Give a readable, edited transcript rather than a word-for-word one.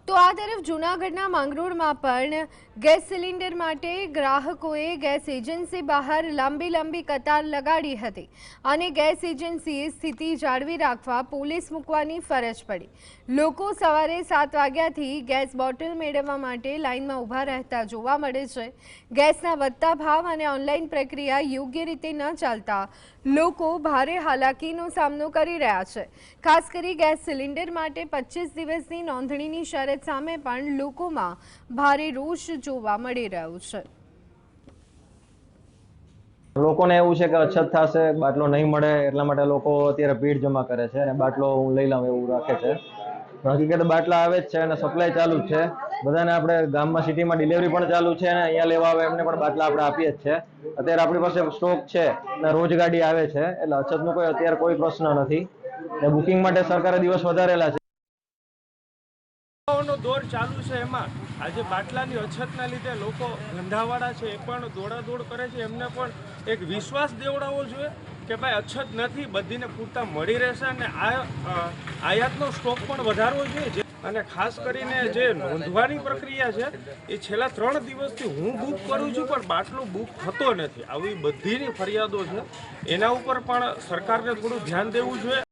તો આ તરફ જૂનાગઢના માંગરોળમાં પણ ગેસ સિલિન્ડર માટે ગ્રાહકોએ ગેસ એજન્સી બહાર લાંબી કતાર લગાડી હતી અને ગેસ એજન્સીએ સ્થિતિ જાળવી રાખવા પોલીસ મૂકવાની ફરજ પડી। લોકો સવારે 7 વાગ્યાથી ગેસ બોટલ મેળવવા માટે લાઇનમાં ઊભા રહેતા જોવા મળે છે। ગેસના વધતા ભાવ અને ઓનલાઈન પ્રક્રિયા યોગ્ય રીતે ન ચાલતા લોકો ભારે હાલાકીનો સામનો કરી રહ્યા છે। ખાસ કરી ગેસ સિલિન્ડર માટે 25 દિવસની નોંધણીની શરત સામે પણ લોકોમાં ભારે રોષ જોવા મળી રહ્યો છે। લોકોને એવું છે કે અછત થશે, બાટલો નહીં મળે, એટલા માટે લોકો અત્યારે ભીડ જમા કરે છે અને બાટલો હું લઈ લઉં એવું રાખે છે। હકીકત બાટલા આવે જ છે અને સપ્લાય ચાલુ જ છે। બધાને આપણે ગામમાં સિટીમાં ડિલિવરી પણ ચાલુ છે અને અહીંયા લેવા આવે એમને પણ બાટલા આપણે આપીએ જ છે। અત્યારે આપણી પાસે સ્ટોક છે અને રોજ ગાડી આવે છે, એટલે અછતનો અત્યારે કોઈ પ્રશ્ન નથી। બુકિંગ માટે સરકારે દિવસ વધારેલા છે। નો દોર ચાલુ છે, એમાં આજે બાટલાની અછતના લીધે લોકો ધંધાવાળા છે એ પણ દોડાદોડ કરે છે। એમને પણ એક વિશ્વાસ દેવડાવવો જોઈએ કે ભાઈ અછત નથી, બધીને પૂરતા મળી રહેશે અને આયાતનો સ્ટોક પણ વધારવો જોઈએ। અને ખાસ કરીને જે નોંધવાની પ્રક્રિયા છે એ છેલ્લા 3 દિવસથી હું બુક કરું છું પણ બાટલો બુક થતો નથી। આવી બધીની ફરિયાદો છે, એના ઉપર પણ સરકારને થોડું ધ્યાન દેવું જોઈએ।